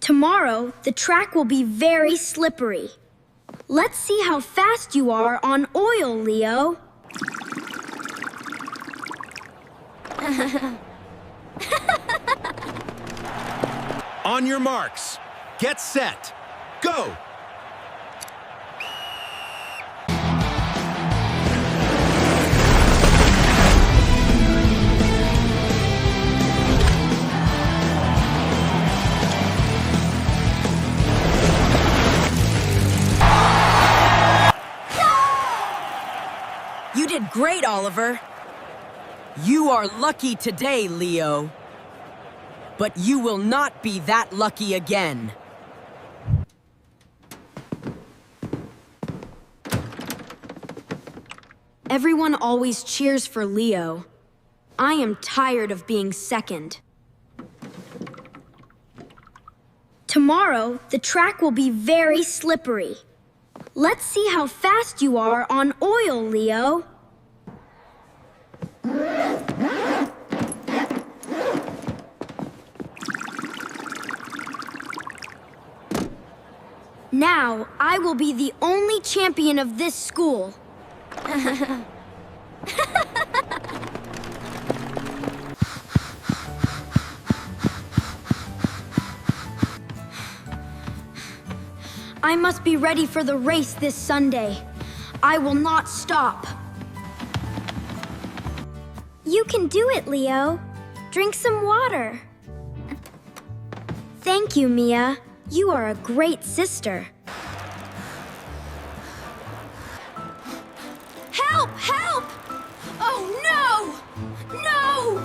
Tomorrow, the track will be very slippery. Let's see how fast you are on oil, Leo. On your marks, get set, go! You did great, Oliver. You are lucky today, Leo. But you will not be that lucky again. Everyone always cheers for Leo. I am tired of being second. Tomorrow, the track will be very slippery. Let's see how fast you are on oil, Leo. Now, I will be the only champion of this school. I must be ready for the race this Sunday. I will not stop. You can do it, Leo. Drink some water. Thank you, Mia. You are a great sister. Help! Help! Oh, no! No!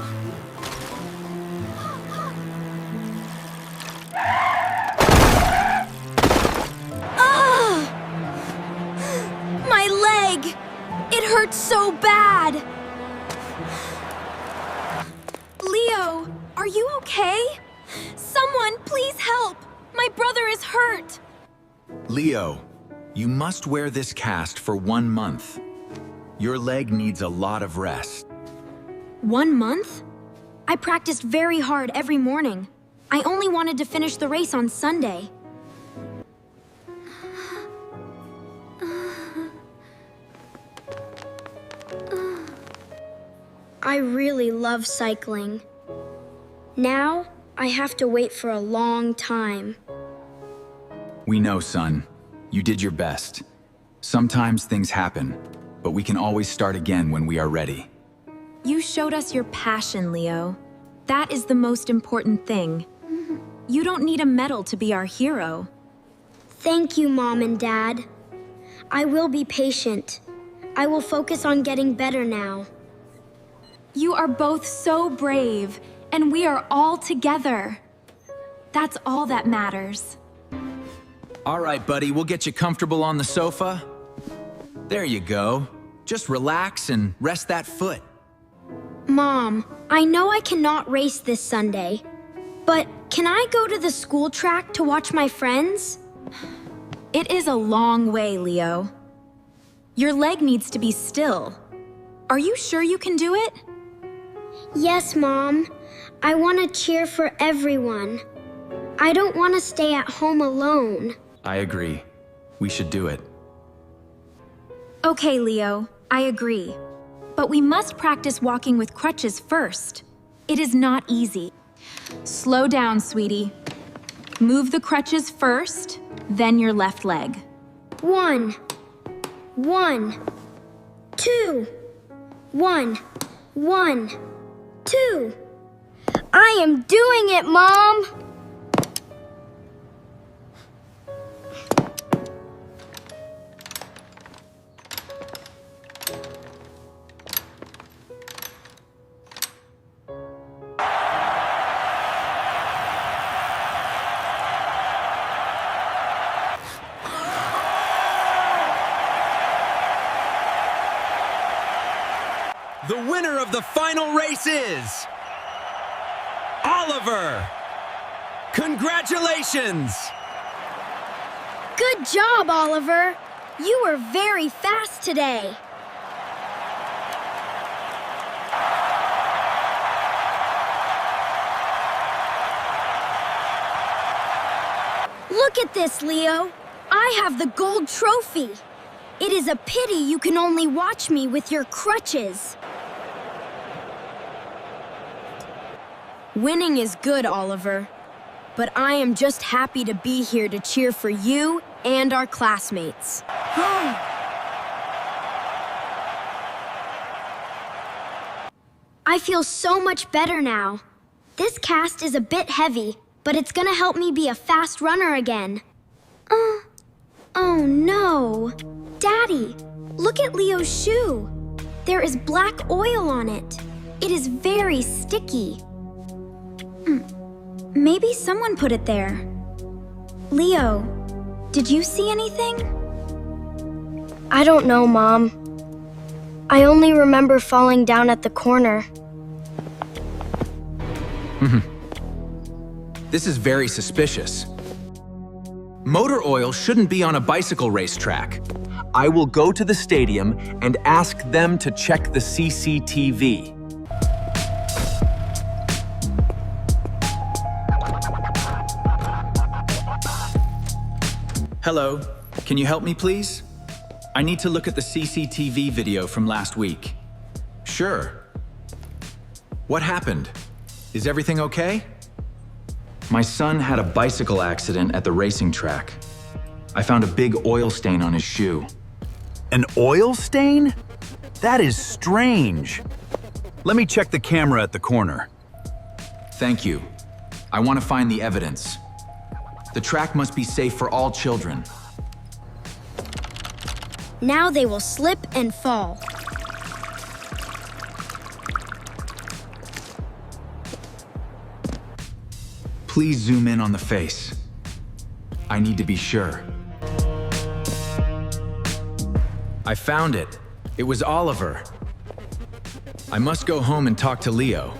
My leg! It hurts so bad! Leo, are you okay? Someone, please help! My brother is hurt! Leo, you must wear this cast for 1 month. Your leg needs a lot of rest. 1 month? I practiced very hard every morning. I only wanted to finish the race on Sunday. I really love cycling. Now, I have to wait for a long time. We know, son. You did your best. Sometimes things happen, but we can always start again when we are ready. You showed us your passion, Leo. That is the most important thing. You don't need a medal to be our hero. Thank you, Mom and Dad. I will be patient. I will focus on getting better now. You are both so brave, and we are all together. That's all that matters. All right, buddy, we'll get you comfortable on the sofa. There you go. Just relax and rest that foot. Mom, I know I cannot race this Sunday, but can I go to the school track to watch my friends? It is a long way, Leo. Your leg needs to be still. Are you sure you can do it? Yes, Mom. I want to cheer for everyone. I don't want to stay at home alone. I agree. We should do it. Okay, Leo, I agree. But we must practice walking with crutches first. It is not easy. Slow down, sweetie. Move the crutches first, then your left leg. 1, 1, 2, 1, 1, 2. I am doing it, Mom! The winner of the final race is Oliver. Congratulations! Good job, Oliver. You were very fast today. Look at this, Leo. I have the gold trophy. It is a pity you can only watch me with your crutches. Winning is good, Oliver. But I am just happy to be here to cheer for you and our classmates. I feel so much better now. This cast is a bit heavy, but it's gonna help me be a fast runner again. Oh no. Daddy, look at Leo's shoe. There is black oil on it. It is very sticky. Maybe someone put it there. Leo, did you see anything? I don't know, Mom. I only remember falling down at the corner. This is very suspicious. Motor oil shouldn't be on a bicycle racetrack. I will go to the stadium and ask them to check the CCTV. Hello, can you help me please? I need to look at the CCTV video from last week. Sure. What happened? Is everything okay? My son had a bicycle accident at the racing track. I found a big oil stain on his shoe. An oil stain? That is strange. Let me check the camera at the corner. Thank you. I want to find the evidence. The track must be safe for all children. Now they will slip and fall. Please zoom in on the face. I need to be sure. I found it. It was Oliver. I must go home and talk to Leo.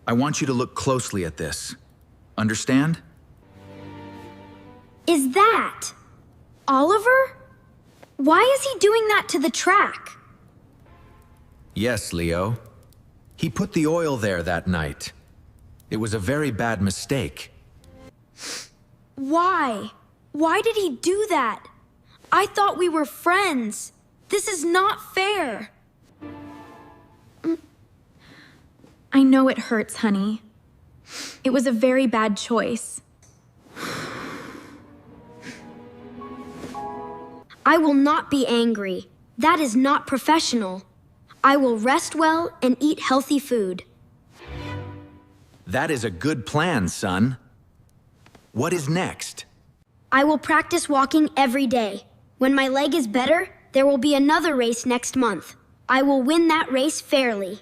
I want you to look closely at this. Understand? Is that Oliver? Why is he doing that to the track? Yes, Leo. He put the oil there that night. It was a very bad mistake. Why? Why did he do that? I thought we were friends. This is not fair. I know it hurts, honey. It was a very bad choice. I will not be angry. That is not professional. I will rest well and eat healthy food. That is a good plan, son. What is next? I will practice walking every day. When my leg is better, there will be another race next month. I will win that race fairly.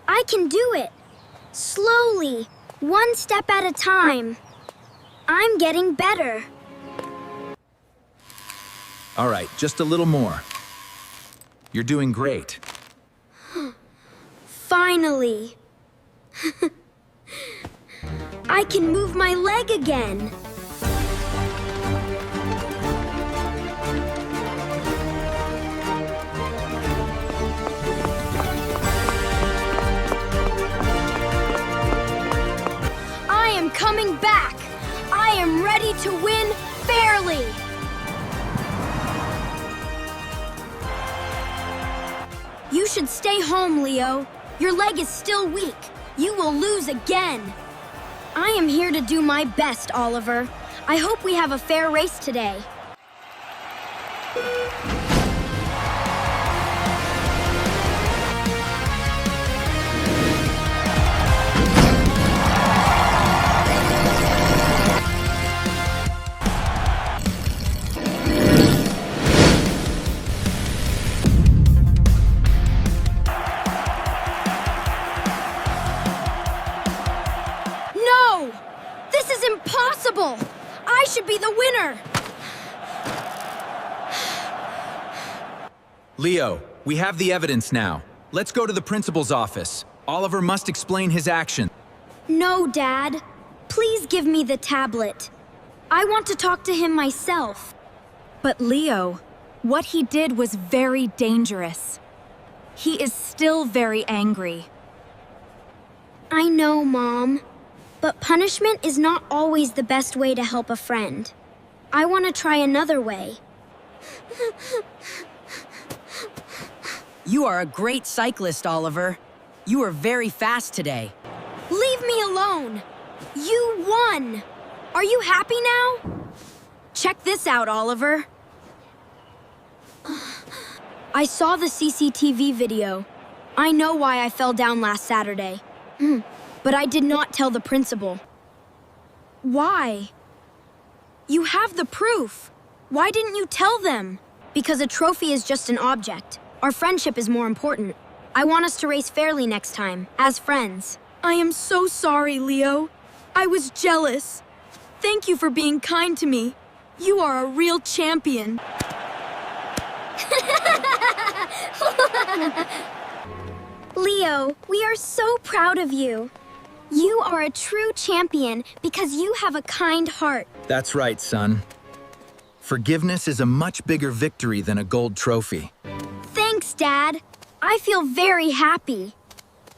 I can do it. Slowly, one step at a time. I'm getting better. All right, just a little more. You're doing great. Finally. I can move my leg again. I am coming back. I am ready to win fairly. You should stay home, Leo. Your leg is still weak. You will lose again. I am here to do my best, Oliver. I hope we have a fair race today. No! This is impossible! I should be the winner! Leo, we have the evidence now. Let's go to the principal's office. Oliver must explain his action. No, Dad. Please give me the tablet. I want to talk to him myself. But Leo, what he did was very dangerous. He is still very angry. I know, Mom. But punishment is not always the best way to help a friend. I want to try another way. You are a great cyclist, Oliver. You were very fast today. Leave me alone! You won! Are you happy now? Check this out, Oliver. I saw the CCTV video. I know why I fell down last Saturday. But I did not tell the principal. Why? You have the proof. Why didn't you tell them? Because a trophy is just an object. Our friendship is more important. I want us to race fairly next time, as friends. I am so sorry, Leo. I was jealous. Thank you for being kind to me. You are a real champion. Leo, we are so proud of you. You are a true champion because you have a kind heart. That's right, son. Forgiveness is a much bigger victory than a gold trophy. Thanks, Dad. I feel very happy.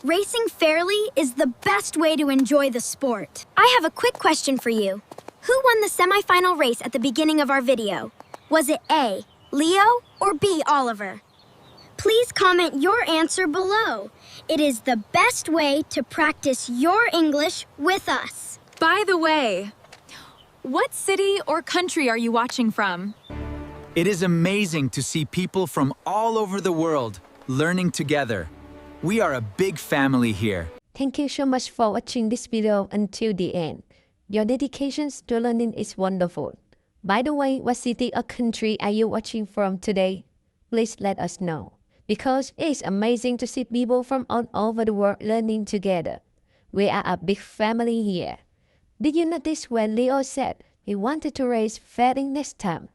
Racing fairly is the best way to enjoy the sport. I have a quick question for you. Who won the semifinal race at the beginning of our video? Was it A, Leo, or B, Oliver? Please comment your answer below. It is the best way to practice your English with us. By the way, what city or country are you watching from? It is amazing to see people from all over the world learning together. We are a big family here. Thank you so much for watching this video until the end. Your dedication to learning is wonderful. By the way, what city or country are you watching from today? Please let us know. Because it's amazing to see people from all over the world learning together. We are a big family here. Did you notice when Leo said he wanted to race fairly next time?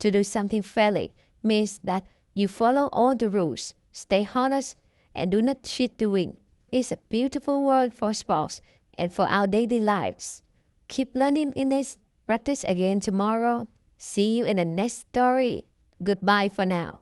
To do something fairly means that you follow all the rules, stay honest, and do not cheat to win. It's a beautiful word for sports and for our daily lives. Keep learning in this. Practice again tomorrow. See you in the next story. Goodbye for now.